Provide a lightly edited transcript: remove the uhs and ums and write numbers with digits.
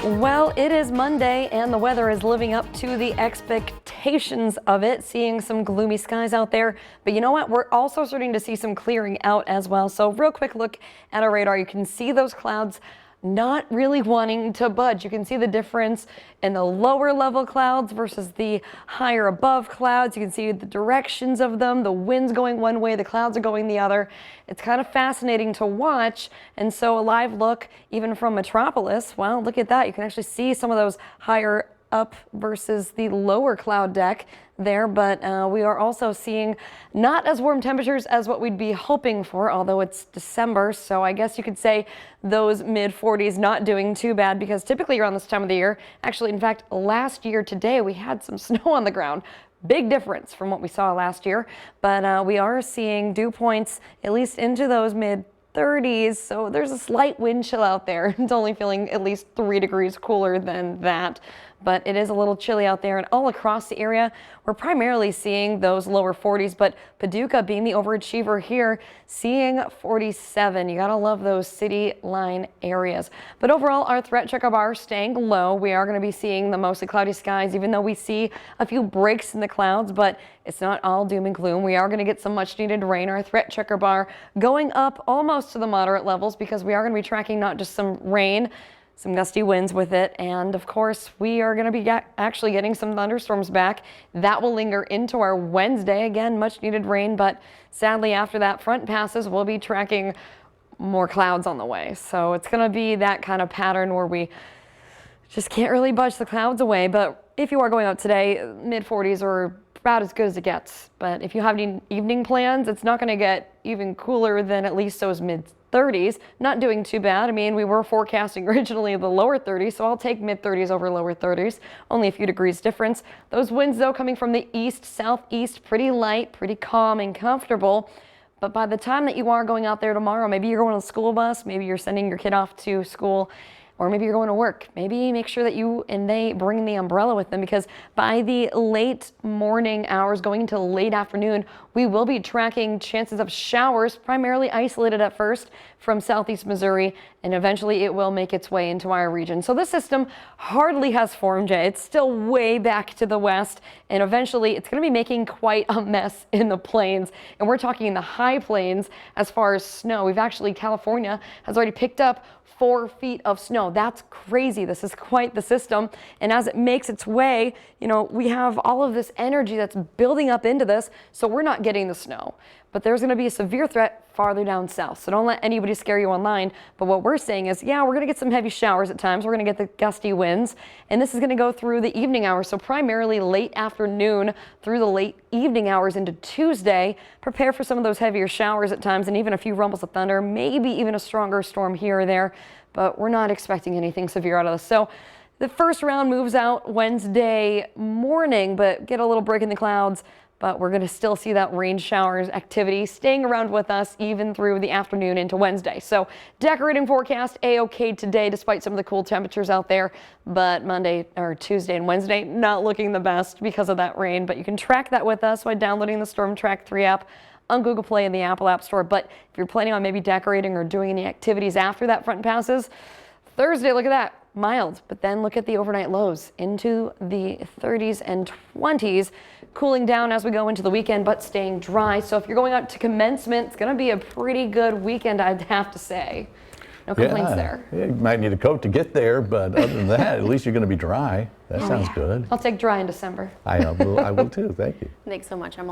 Well, it is Monday and the weather is living up to the expectations of it, seeing some gloomy skies out there. But you know what? We're also starting to see some clearing out as well. So real quick look at our radar. You can see those clouds not really wanting to budge. You can see the difference in the lower level clouds versus the higher above clouds. You can see the directions of them. The wind's going one way, the clouds are going the other. It's kind of fascinating to watch. And so a live look even from Metropolis, well, look at that. You can actually see some of those higher up versus the lower cloud deck there, but we are also seeing not as warm temperatures as what we'd be hoping for, although it's December, so I guess you could say those mid 40s not doing too bad, because typically around this time of the year, actually in fact last year today we had some snow on the ground. Big difference from what we saw last year, but we are seeing dew points at least into those mid 30s, so there's a slight wind chill out there. It's only feeling at least 3 degrees cooler than that, but it is a little chilly out there. And all across the area, we're primarily seeing those lower 40s, but Paducah being the overachiever here, seeing 47. You gotta love those city line areas. But overall, our threat checker bar staying low. We are gonna be seeing the mostly cloudy skies, even though we see a few breaks in the clouds, but it's not all doom and gloom. We are gonna get some much needed rain. Our threat checker bar going up almost to the moderate levels, because we are gonna be tracking not just some rain, some gusty winds with it, and of course we are going to be actually getting some thunderstorms back. That will linger into our Wednesday. Again, much needed rain, but sadly after that front passes, we'll be tracking more clouds on the way. So it's going to be that kind of pattern where we just can't really budge the clouds away. But if you are going out today, mid 40s are about as good as it gets. But if you have any evening plans, it's not going to get even cooler than at least those mid 30s. Not doing too bad. I mean, we were forecasting originally the lower 30s, so I'll take mid 30s over lower 30s. Only a few degrees difference. Those winds, though, coming from the east, southeast, pretty light, pretty calm and comfortable. But by the time that you are going out there tomorrow, maybe you're going on a school bus, maybe you're sending your kid off to school, or maybe you're going to work. Maybe make sure that you and they bring the umbrella with them, because by the late morning hours going into late afternoon, we will be tracking chances of showers, primarily isolated at first from southeast Missouri, and eventually it will make its way into our region. So this system hardly has formed yet. It's still way back to the west, and eventually it's going to be making quite a mess in the plains. And we're talking in the high plains as far as snow. California has already picked up 4 feet of snow. That's crazy. This is quite the system. And as it makes its way, you know, we have all of this energy that's building up into this, so we're not getting the snow. But there's going to be a severe threat farther down south. So don't let anybody scare you online. But what we're saying is, yeah, we're going to get some heavy showers at times. We're going to get the gusty winds. And this is going to go through the evening hours. So primarily late afternoon through the late evening hours into Tuesday. Prepare for some of those heavier showers at times, and even a few rumbles of thunder, maybe even a stronger storm here or there. But we're not expecting anything severe out of this. So the first round moves out Wednesday morning, but get a little break in the clouds. But we're going to still see that rain showers activity staying around with us even through the afternoon into Wednesday. So decorating forecast A-OK today, despite some of the cool temperatures out there. But Monday or Tuesday and Wednesday not looking the best because of that rain. But you can track that with us by downloading the Storm Track 3 app on Google Play and the Apple App Store. But if you're planning on maybe decorating or doing any activities after that front passes, Thursday, look at that. Mild, but then look at the overnight lows into the 30s and 20s, cooling down as we go into the weekend, but staying dry. So if you're going out to commencement, it's going to be a pretty good weekend, I'd have to say. No complaints there. Yeah, you might need a coat to get there, but other than that, at least you're going to be dry. That sounds good. I'll take dry in December. I will too. Thank you. Thanks so much, Emily.